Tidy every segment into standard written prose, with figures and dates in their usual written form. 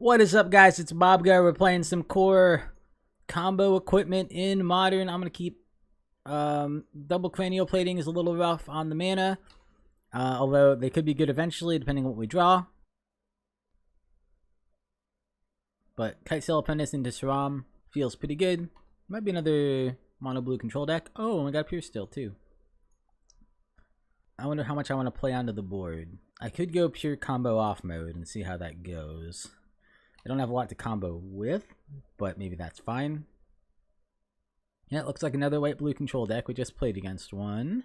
What is up, guys? It's Bob Guy. We're playing some Kor combo equipment in Modern. I'm going to keep double Cranial Plating is a little rough on the mana, although they could be good eventually depending on what we draw. But Kitesail Apprentice into Sram feels pretty good. Might be another mono blue control deck. Oh, I got Puresteel too. I wonder how much I want to play onto the board. I could go pure combo off mode and see how that goes. I don't have a lot to combo with, but maybe that's fine. Yeah, it looks like another white-blue control deck. We just played against one.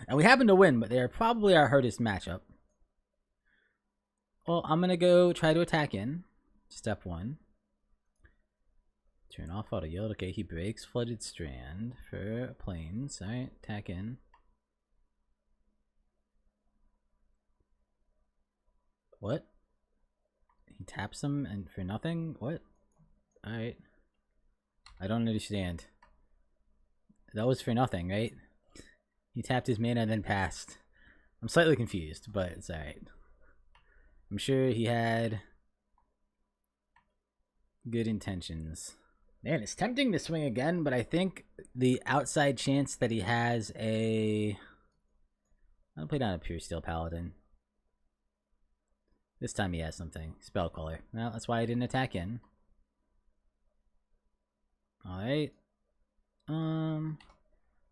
And we happen to win, but they are probably our hardest matchup. Well, I'm going to go try to attack in. Step 1. Turn off auto yield. Okay, he breaks Flooded Strand for planes. Alright, attack in. What? He taps them and for nothing? What? Alright. I don't understand. That was for nothing, right? He tapped his mana and then passed. I'm slightly confused, but it's alright. I'm sure he had good intentions. Man, it's tempting to swing again, but I think the outside chance that he has a... I'll play down a Puresteel Paladin. This time he has something. Spellcaller. Well, that's why I didn't attack in. Alright.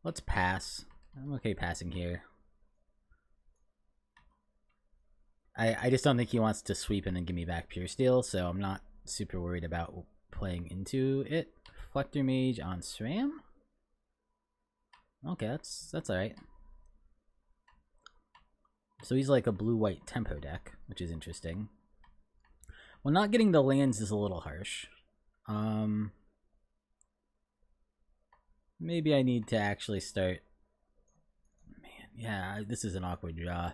Let's pass. I'm okay passing here. I just don't think he wants to sweep and then give me back Puresteel, so I'm not super worried about playing into it. Reflector Mage on Sram? Okay, that's alright. So he's like a blue-white tempo deck, which is interesting. Well, not getting the lands is a little harsh. Maybe I need to actually start... Man, yeah, this is an awkward draw.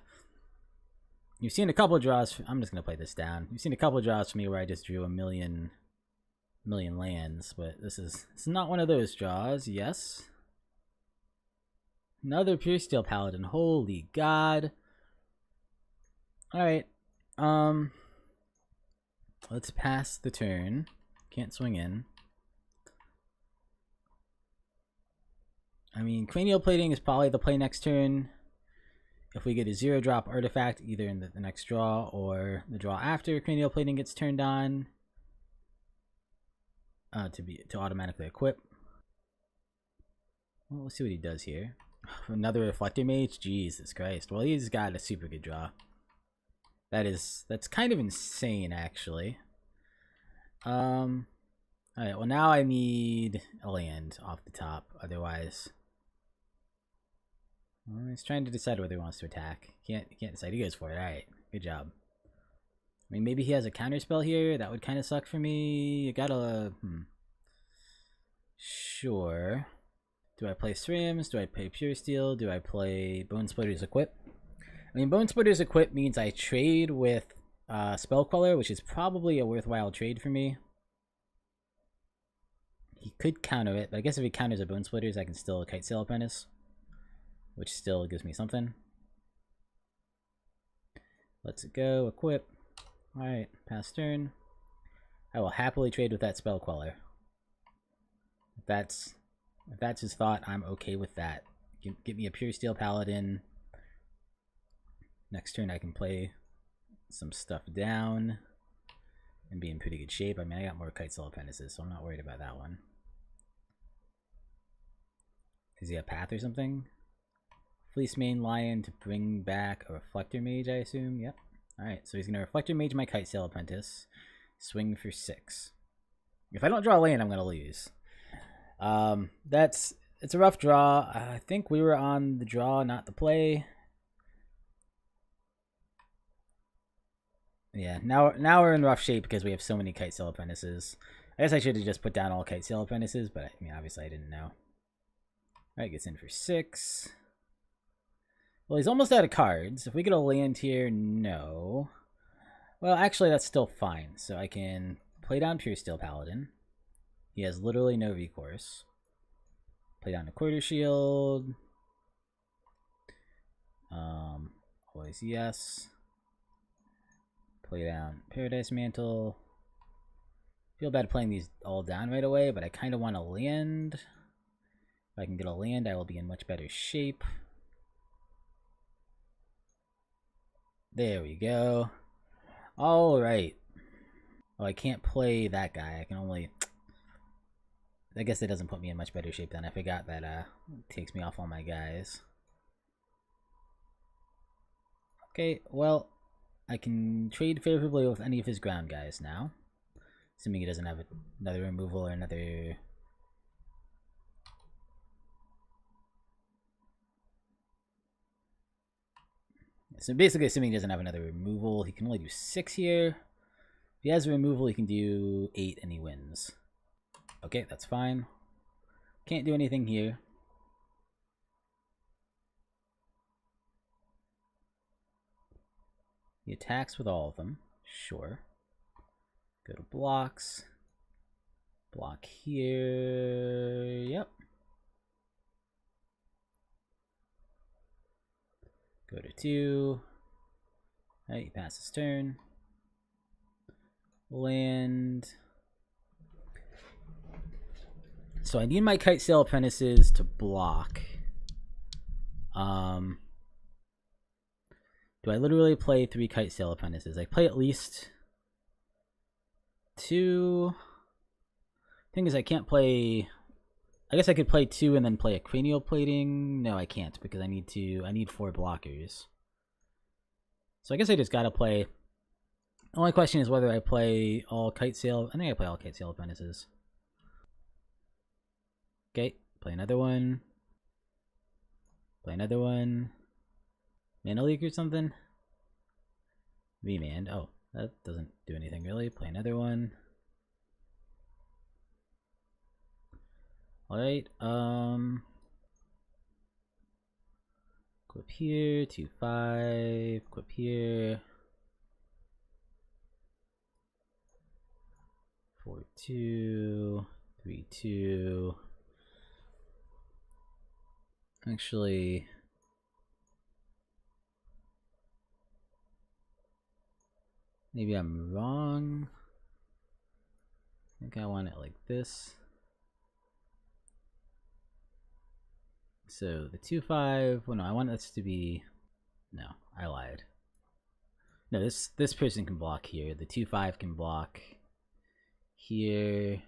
You've seen a couple of draws... I'm just going to play this down. You've seen a couple of draws for me where I just drew a million lands, but it's not one of those draws. Yes. Another Puresteel Paladin. Holy God. Alright, let's pass the turn. Can't swing in. I mean, Cranial Plating is probably the play next turn. If we get a 0-drop artifact, either in the next draw or the draw after Cranial Plating gets turned on, to automatically equip. Well, let's see what he does here. Another Reflector Mage? Jesus Christ. Well, he's got a super good draw. That's kind of insane, actually. Alright, well now I need a land off the top, otherwise. Well, he's trying to decide whether he wants to attack. Can't decide. He goes for it. Alright, good job. I mean, maybe he has a counterspell here. That would kind of suck for me. You gotta... Sure. Do I play Srams? Do I play Puresteel? Do I play Bonesplitter's Equip? I mean, Bonesplitter's Equip means I trade with Spellcaller, which is probably a worthwhile trade for me. He could counter it, but I guess if he counters a Bonesplitter's, I can still Kitesail Apprentice, which still gives me something. Let's go, equip. Alright, pass turn. I will happily trade with that Spellcaller. If that's his thought, I'm okay with that. Get me a Puresteel Paladin. Next turn I can play some stuff down and be in pretty good shape. I mean, I got more Kitesail Apprentices, so I'm not worried about that one. Does he have Path or something? Fleece Mane Lion to bring back a Reflector Mage, I assume? Yep. Alright, so he's going to Reflector Mage my Kitesail Apprentice. Swing for 6. If I don't draw a land, I'm going to lose. It's a rough draw. I think we were on the draw, not the play. Yeah, now we're in rough shape because we have so many Kitesail Apprentices. I guess I should have just put down all Kitesail Apprentices, but I mean, obviously I didn't know. Alright, gets in for 6. Well, he's almost out of cards. If we get a land here, no. Well, actually, that's still fine. So I can play down Puresteel Paladin. He has literally no recourse. Play down a Quarter Shield. Always yes. Play down Paradise Mantle. Feel bad playing these all down right away, but I kind of want to land. If I can get a land, I will be in much better shape. There we go. Alright. Oh, I can't play that guy. I can only... I guess it doesn't put me in much better shape then. I forgot that it takes me off all my guys. Okay, well, I can trade favorably with any of his ground guys now. Assuming he doesn't have another removal or another... So basically, assuming he doesn't have another removal, he can only do 6 here. If he has a removal, he can do 8 and he wins. Okay, that's fine. Can't do anything here. He attacks with all of them. Sure. Go to blocks. Block here. Yep. Go to 2. Alright, he passes turn. Land. So I need my Kitesail Apprentices to block. Do I literally play 3 Kitesail Apprentices? I play at least 2. Thing is, I can't play... I guess I could play 2 and then play a Cranial Plating. No, I can't because I need 4 blockers. So I guess I just gotta play... The only question is whether I play all Kitesail... I think I play all Kitesail Apprentices. Okay, play another one. Play another one. Mana Leak or something? Remand. Oh, that doesn't do anything really. Play another one. Alright, equip here, 2/5, equip here. 4/2, 3/2. Actually, maybe I'm wrong. I think I want it like this. So the 2/5. Well, no, I want this to be. No, I lied. No, this person can block here. The 2/5 can block here.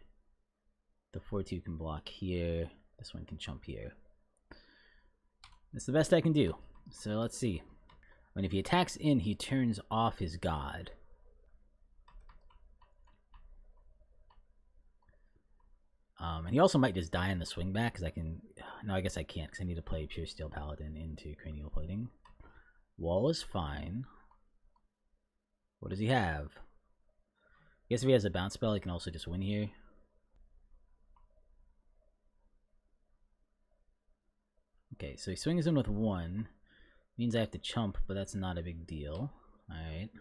The 4/2 can block here. This one can jump here. That's the best I can do. So let's see. When if he attacks in, he turns off his god. And he also might just die in the swing back because I can. No, I guess I can't because I need to play Puresteel Paladin into Cranial Plating. Wall is fine. What does he have? I guess if he has a bounce spell, he can also just win here. Okay, so he swings in with 1. Means I have to chump, but that's not a big deal. Alright.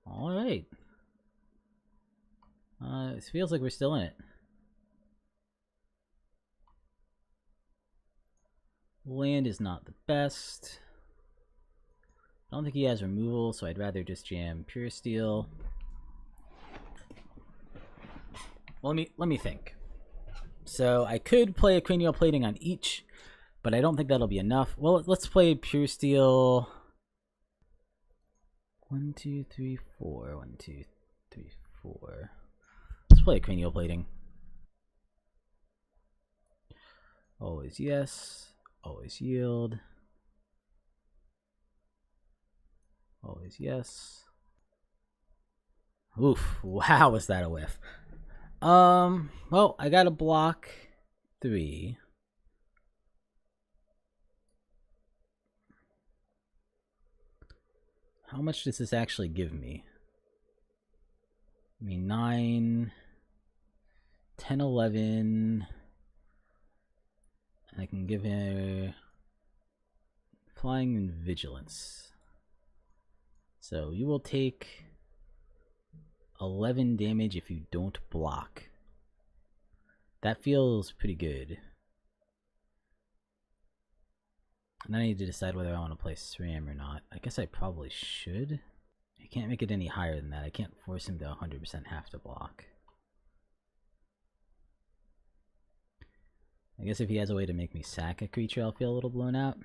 Alright. It feels like we're still in it. Land is not the best. I don't think he has removal, so I'd rather just jam Puresteel. Well, let me think. So I could play a Cranial Plating on each, but I don't think that'll be enough. Well, let's play Puresteel. 1, 2, 3, 4. 1, 2, 3, 4. Let's play a Cranial Plating. Always yes. Always yield. Always yes. Oof. Wow, was that a whiff. Well, I gotta block 3. How much does this actually give me? I mean, 9, 10, 11. And I can give her Flying and Vigilance. So you will take 11 damage if you don't block. That feels pretty good. And then I need to decide whether I want to play Sram or not. I guess I probably should. I can't make it any higher than that. I can't force him to 100% have to block. I guess if he has a way to make me sack a creature, I'll feel a little blown out.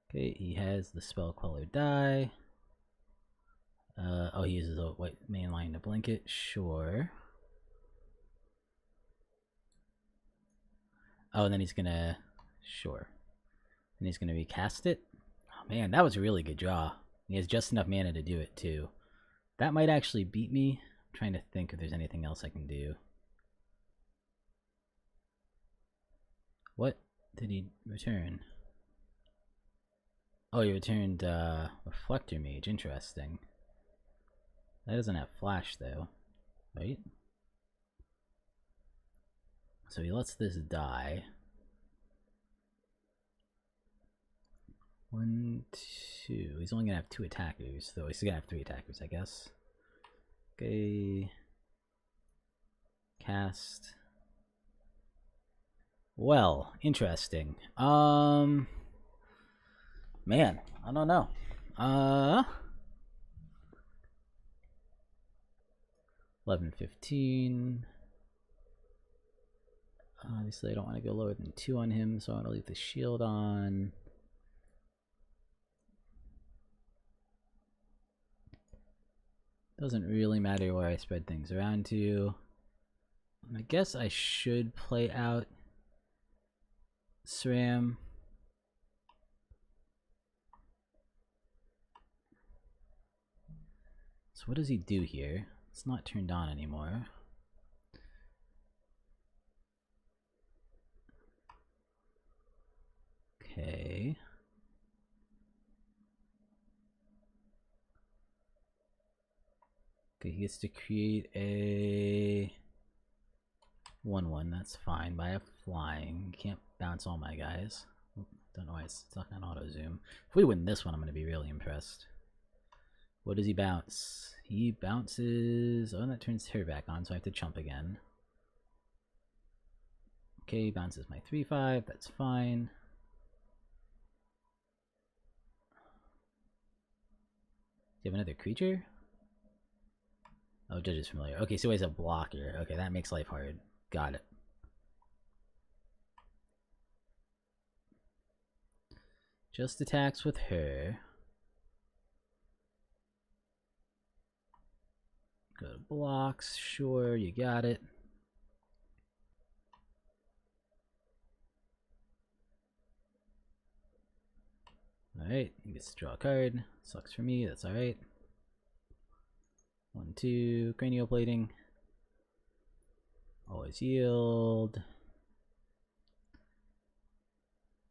Okay, he has the Spell Queller die. Oh, he uses a white main line to blink it. Sure. Oh, and then he's gonna... Sure. And he's gonna recast it. Oh man, that was a really good draw. He has just enough mana to do it too. That might actually beat me. I'm trying to think if there's anything else I can do. What did he return? Oh, he returned Reflector Mage. Interesting. That doesn't have flash though, right? So he lets this die. 1, 2. He's only gonna have 2 attackers, though he's gonna have 3 attackers, I guess. Okay. Cast. Well, interesting. Man, I don't know. 11-15. Obviously, I don't want to go lower than 2 on him, so I want to leave the shield on. Doesn't really matter where I spread things around to. I guess I should play out Sram. So what does he do here? It's not turned on anymore. Okay. Okay, he gets to create a 1/1. That's fine. But I have flying. Can't bounce all my guys. Don't know why it's stuck on auto zoom. If we win this one, I'm going to be really impressed. What does he bounce? He bounces... Oh, and that turns her back on, so I have to chump again. Okay, he bounces my 3/5. That's fine. Do you have another creature? Oh, Judge is familiar. Okay, so he's a blocker. Okay, that makes life hard. Got it. Just attacks with her. Go to blocks. Sure, you got it. Alright, he gets to draw a card. Sucks for me, that's alright. 1, 2, Cranial Plating. Always yield.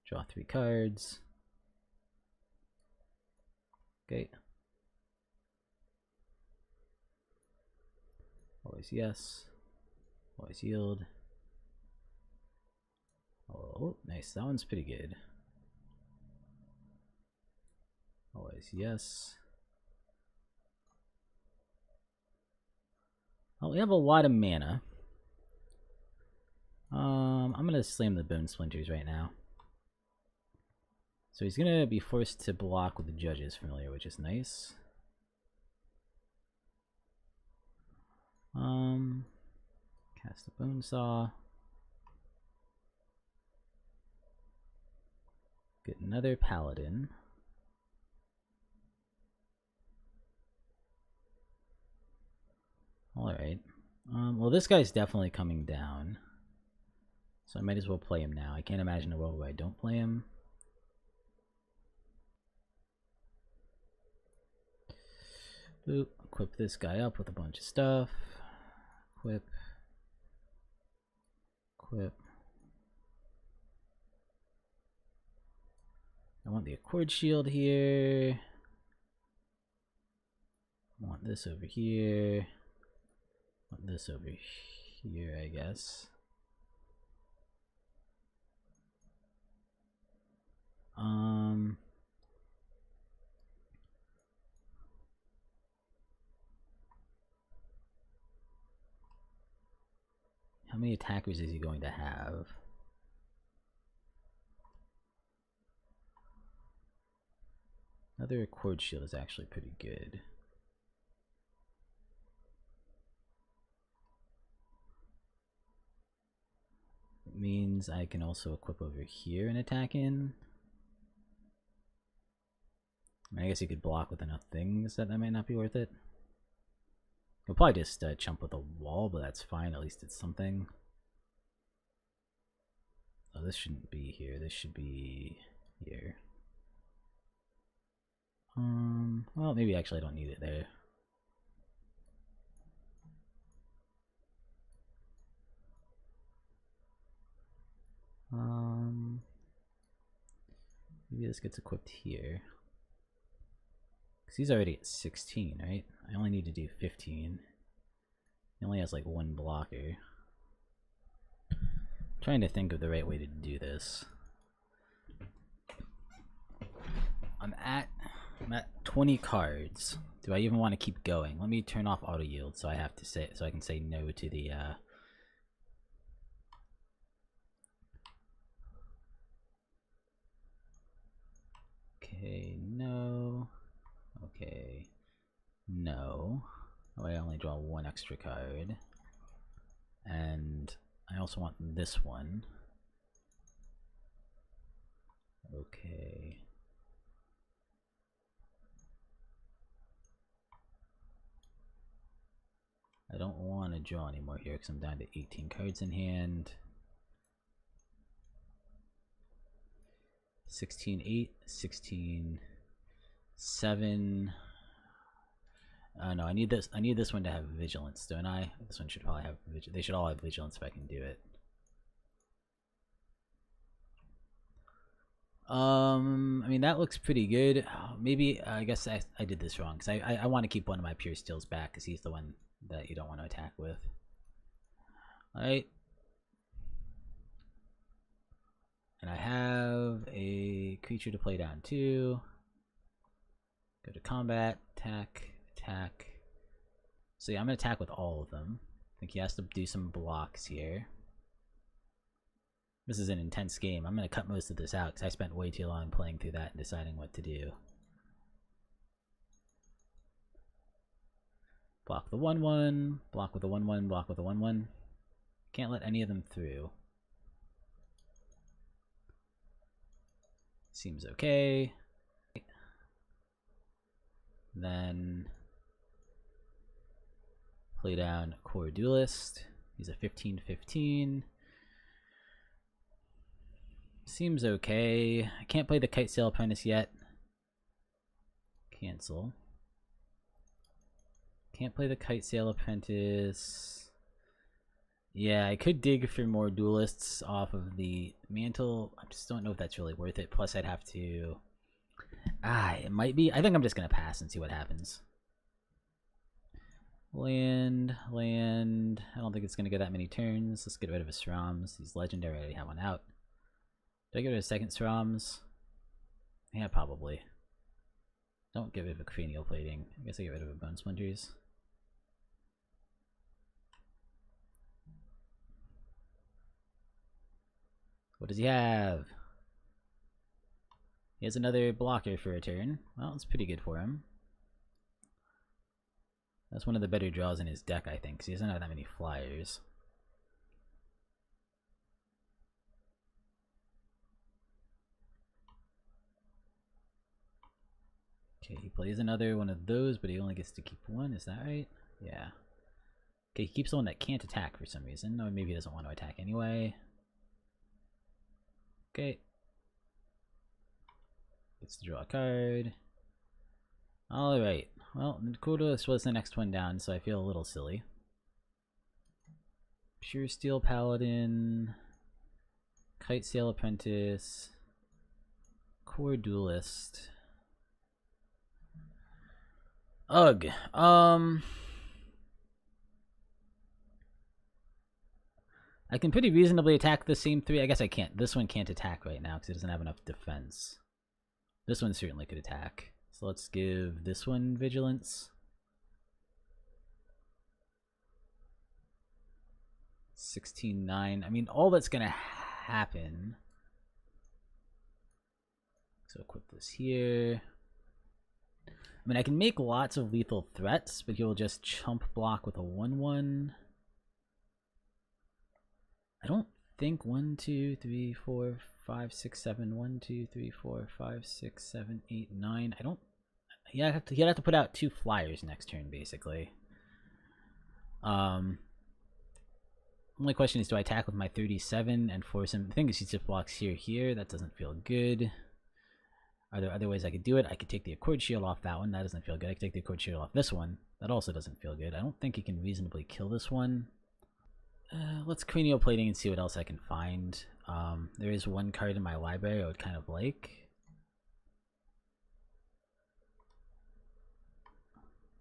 Draw 3 cards. Okay. Always yes. Always yield. Oh, nice. That one's pretty good. Always yes. Oh, we have a lot of mana. I'm gonna slam the Bone Splinters right now. So he's gonna be forced to block with the Judge's Familiar, which is nice. Cast a Bone Saw. Get another Paladin. Alright. Well, this guy's definitely coming down. So I might as well play him now. I can't imagine a world where I don't play him. Boop. Equip this guy up with a bunch of stuff. Equip. Equip. I want the Accord Shield here. I want this over here. I want this over here, I guess. How many attackers is he going to have? Another Accord Shield is actually pretty good. It means I can also equip over here and attack in. I guess you could block with enough things that might not be worth it. You'll probably just chump with a wall, but that's fine. At least it's something. Oh, this shouldn't be here. This should be here. Well, maybe actually I don't need it there. Maybe this gets equipped here. Because he's already at 16, right? I only need to do 15. He only has like one blocker. I'm trying to think of the right way to do this. I'm at 20 cards. Do I even want to keep going? Let me turn off auto yield so I can say no to the Okay, no. Okay. No. Oh, I only draw one extra card. And I also want this one. Okay. I don't want to draw anymore here because I'm down to 18 cards in hand. 16-8, 16-7. No, I need this one to have vigilance, don't I? This one should probably have they should all have vigilance if I can do it. I mean that looks pretty good. Maybe I guess I did this wrong because I want to keep one of my Puresteels back because he's the one that you don't want to attack with. Alright. And I have a creature to play down too. Go to combat, attack, attack. So yeah, I'm gonna attack with all of them. I think he has to do some blocks here. This is an intense game. I'm gonna cut most of this out because I spent way too long playing through that and deciding what to do. Block the 1/1, block with the 1/1, block with the 1/1. Can't let any of them through. Seems okay. Then play down Kor Duelist. He's a 15/15. Seems okay. I can't play the Kitesail Apprentice yet. Cancel. Can't play the Kitesail Apprentice. Yeah, I could dig for more duelists off of the mantle. I just don't know if that's really worth it. Plus, I'd have to... it might be. I think I'm just going to pass and see what happens. Land. I don't think it's going to go that many turns. Let's get rid of his Srams. He's legendary. I already have one out. Do I get rid of second Srams? Yeah, probably. Don't get rid of a Cranial Plating. I guess I get rid of a Bonesplitters. What does he have? He has another blocker for a turn. Well, it's pretty good for him. That's one of the better draws in his deck, I think, because he doesn't have that many flyers. Okay, he plays another one of those, but he only gets to keep one. Is that right? Yeah. Okay, he keeps the one that can't attack for some reason. Or maybe he doesn't want to attack anyway. Okay. Gets to draw a card. Alright. Well, Kor Duelist was the next one down, so I feel a little silly. Puresteel Paladin. Kitesail Apprentice. Kor Duelist. Ugh. I can pretty reasonably attack the same three. I guess I can't. This one can't attack right now because it doesn't have enough defense. This one certainly could attack. So let's give this one vigilance. 16-9. I mean, all that's going to happen... So equip this here. I mean, I can make lots of lethal threats, but he'll just chump block with a 1/1. I don't think 1, 2, 3, 4, 5, 6, 7. 1, 2, 3, 4, 5, 6, 7, 8, 9. I don't. Yeah, he'd have to put out 2 flyers next turn, basically. Only question is, do I attack with my 37 and force him? The thing is, he just blocks here. That doesn't feel good. Are there other ways I could do it? I could take the Accord Shield off that one. That doesn't feel good. I could take the Accord Shield off this one. That also doesn't feel good. I don't think he can reasonably kill this one. Let's Cranial Plating and see what else I can find. There is one card in my library I would kind of like.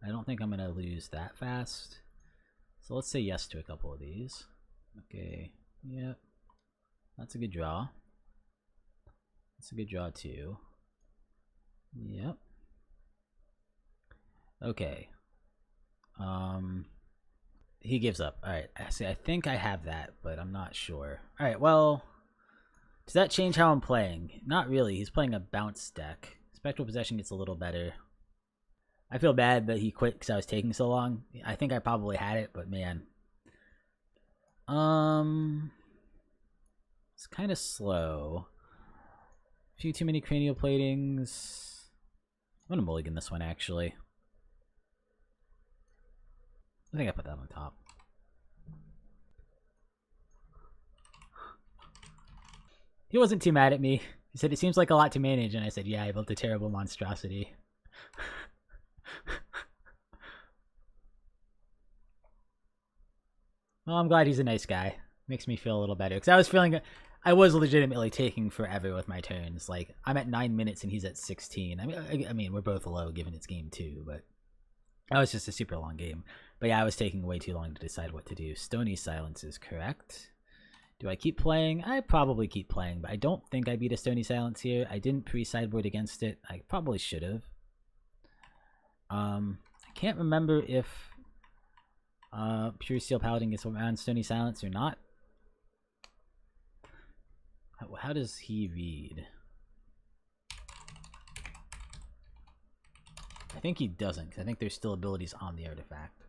I don't think I'm going to lose that fast. So let's say yes to a couple of these. Okay, yep. That's a good draw. That's a good draw too. Yep. Okay. He gives up. Alright, see, I think I have that, but I'm not sure. Alright, well, does that change how I'm playing? Not really. He's playing a bounce deck. Spectral Procession gets a little better. I feel bad that he quit because I was taking so long. I think I probably had it, but man. It's kind of slow. A few too many Cranial Platings. I'm gonna mulligan this one, actually. I think I put that on top. He wasn't too mad at me. He said, it seems like a lot to manage, and I said, yeah, I built a terrible monstrosity. Well, I'm glad he's a nice guy. Makes me feel a little better. Because I was legitimately taking forever with my turns. Like, I'm at 9 minutes and he's at 16. I mean, we're both low given it's game 2, but that was just a super long game. But yeah, I was taking way too long to decide what to do. Stony Silence is correct. Do I keep playing? I probably keep playing, but I don't think I beat a Stony Silence here. I didn't pre-sideboard against it. I probably should have. I can't remember if Puresteel Paladin gets around Stony Silence or not. How does he read? I think he doesn't, because I think there's still abilities on the artifact.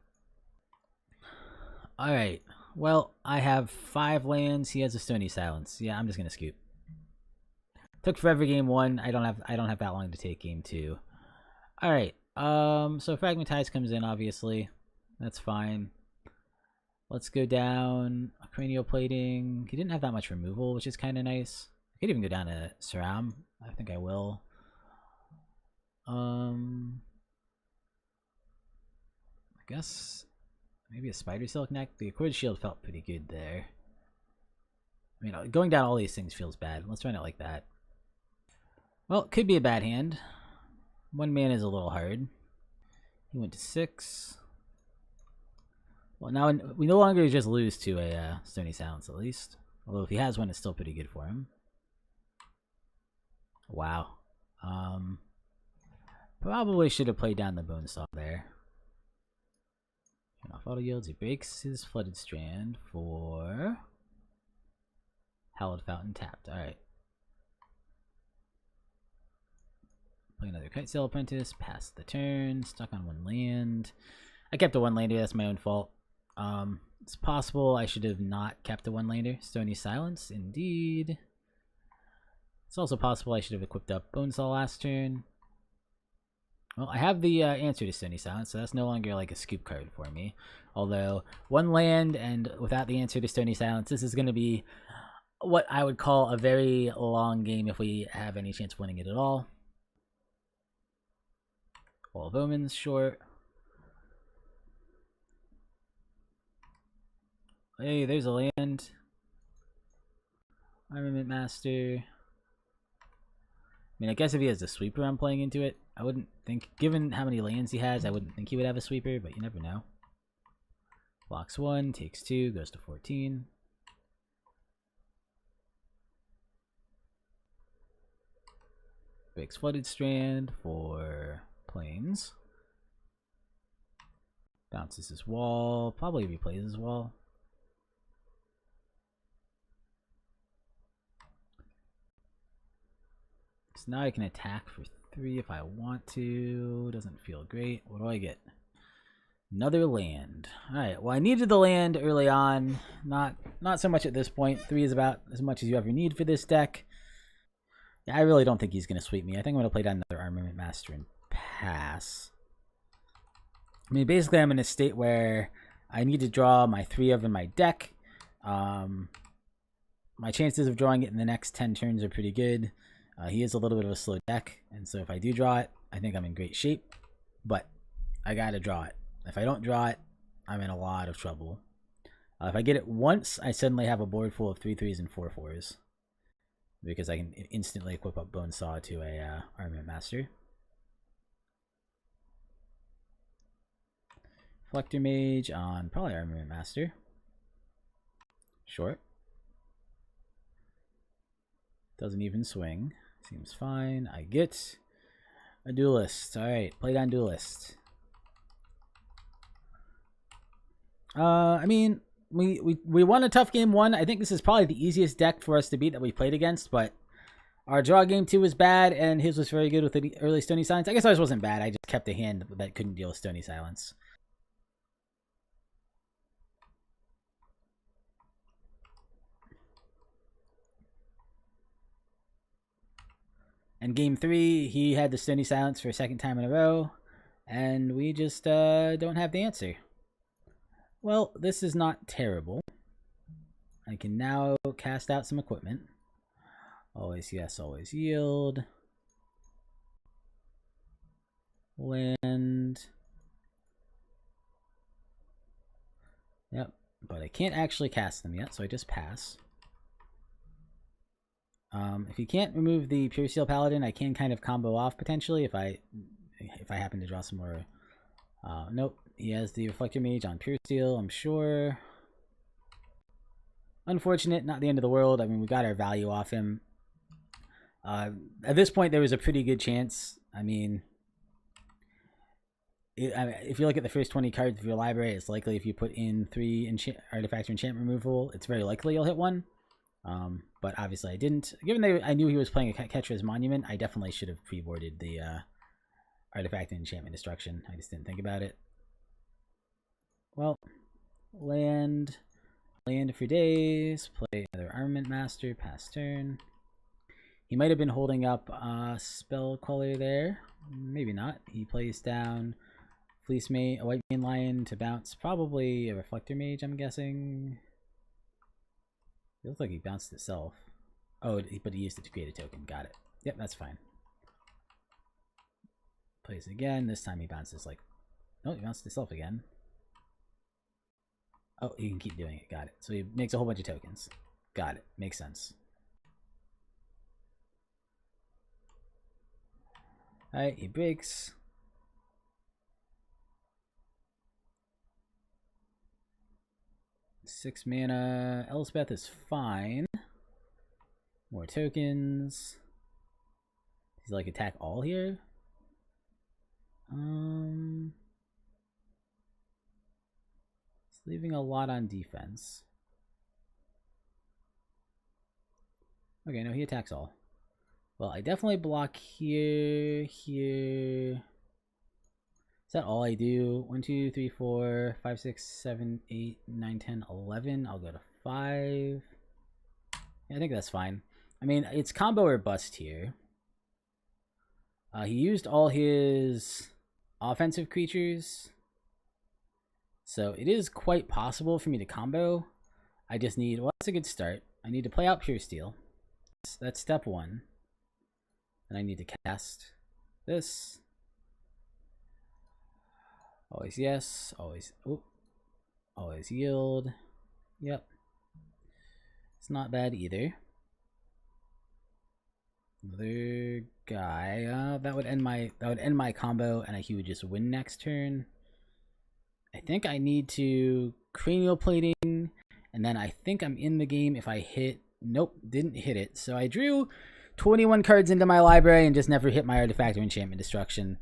Alright, well, I have 5 lands. He has a Stony Silence. Yeah, I'm just gonna scoop. Took forever game 1. I don't have that long to take game 2. Alright, so Fragmentize comes in, obviously. That's fine. Let's go down Cranial Plating. He didn't have that much removal, which is kind of nice. I could even go down to Sram. I think I will. I guess maybe a Spidersilk Net. The Accord Shield felt pretty good there. I mean, going down all these things feels bad. Let's run it like that. Well, it could be a bad hand. 1 mana is a little hard. He went to 6. Well, now we no longer just lose to a Stony Silence, at least. Although if he has one, it's still pretty good for him. Wow. Probably should have played down the Bonesaw there. Turn off auto yields. He breaks his Flooded Strand for Hallowed Fountain tapped. Alright. Play another Kitesail Apprentice. Pass the turn. Stuck on 1 land. I kept a 1-lander. That's my own fault. It's possible I should have not kept a 1-lander. Stony Silence, indeed. It's also possible I should have equipped up Bonesaw last turn. Well, I have the answer to Stony Silence, so that's no longer like a scoop card for me. Although, 1 land and without the answer to Stony Silence, this is going to be what I would call a very long game if we have any chance of winning it at all. Wall of Omens, short. Hey, there's a land. Armament Master. I mean, I guess if he has a sweeper I'm playing into it, I wouldn't think, given how many lands he has, I wouldn't think he would have a sweeper, but you never know. Blocks 1, takes 2, goes to 14. Breaks Flooded Strand for planes. Bounces his wall, probably replays his wall. So now I can attack for 3 if I want to. Doesn't feel great. What do I get? Another land. Alright, well I needed the land early on. Not so much at this point. 3 is about as much as you ever need for this deck. Yeah, I really don't think he's going to sweep me. I think I'm going to play down another Armament Master and pass. I mean, basically I'm in a state where I need to draw my 3 of in my deck. My chances of drawing it in the next 10 turns are pretty good. He is a little bit of a slow deck, and so if I do draw it, I think I'm in great shape. But I got to draw it. If I don't draw it, I'm in a lot of trouble. If I get it once, I suddenly have a board full of 3/3s and 4/4s. Because I can instantly equip up Bonesaw to a Armament Master. Reflector Mage on probably Armament Master. Short. Doesn't even swing. Seems fine. I get a Duelist. Alright, play down Duelist. I mean, we won a tough game 1. I think this is probably the easiest deck for us to beat that we played against, but our draw game 2 was bad, and his was very good with the early Stony Silence. I guess ours wasn't bad. I just kept a hand that couldn't deal with Stony Silence. And game 3, he had the Stony Silence for a second time in a row, and we just don't have the answer. Well, this is not terrible. I can now cast out some equipment. Always yes, always yield. Land. Yep, but I can't actually cast them yet, so I just pass. If you can't remove the Puresteel Paladin, I can kind of combo off potentially if I happen to draw some more. Nope, he has the Reflector Mage on Puresteel, I'm sure. Unfortunate, not the end of the world. I mean, we got our value off him. At this point, there was a pretty good chance. I mean, if you look at the first 20 cards of your library, it's likely if you put in 3 artifact or enchantment removal, it's very likely you'll hit 1. But obviously I didn't. Given that I knew he was playing a Catcher's Monument, I definitely should have pre-boarded the artifact and enchantment destruction. I just didn't think about it. Well, land for days. Play another Armament Master. Pass turn. He might have been holding up Spell Queller there. Maybe not. He plays down Fleece Mage, a White Mane Lion to bounce. Probably a Reflector Mage, I'm guessing. It looks like he bounced itself. Oh, but he used it to create a token. Got it. Yep, that's fine. Plays again. This time he bounces like... Oh, he bounced itself again. Oh, he can keep doing it. Got it. So he makes a whole bunch of tokens. Got it. Makes sense. Alright, he breaks. Six mana. Elspeth is fine. More tokens. Does he like attack all here? It's leaving a lot on defense. Okay, no, he attacks all. Well, I definitely block here, here. Is that all I do? 1, 2, 3, 4, 5, 6, 7, 8, 9, 10, 11. I'll go to 5. Yeah, I think that's fine. I mean, it's combo or bust here. He used all his offensive creatures. So it is quite possible for me to combo. I just need, well, that's a good start. I need to play out Puresteel. That's step 1. And I need to cast this. Always yes, always, oh, always yield. Yep. It's not bad either. Another guy. That would end my combo, and he would just win next turn. I think I need to Cranial Plating, and then I think I'm in the game if I hit. Nope, didn't hit it. So I drew 21 cards into my library and just never hit my artifact or enchantment destruction.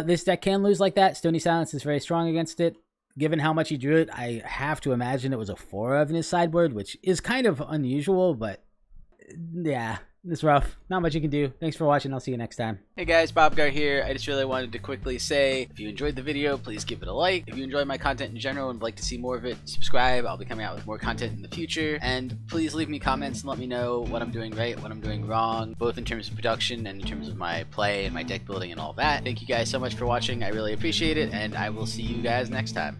This deck can lose like that. Stony Silence is very strong against it. Given how much he drew it, I have to imagine it was a 4 of in his sideboard, which is kind of unusual, but yeah. It's rough. Not much you can do. Thanks for watching. I'll see you next time. Hey guys, BobGar here. I just really wanted to quickly say, if you enjoyed the video, please give it a like. If you enjoy my content in general and would like to see more of it, subscribe. I'll be coming out with more content in the future. And please leave me comments and let me know what I'm doing right, what I'm doing wrong, both in terms of production and in terms of my play and my deck building and all that. Thank you guys so much for watching. I really appreciate it, and I will see you guys next time.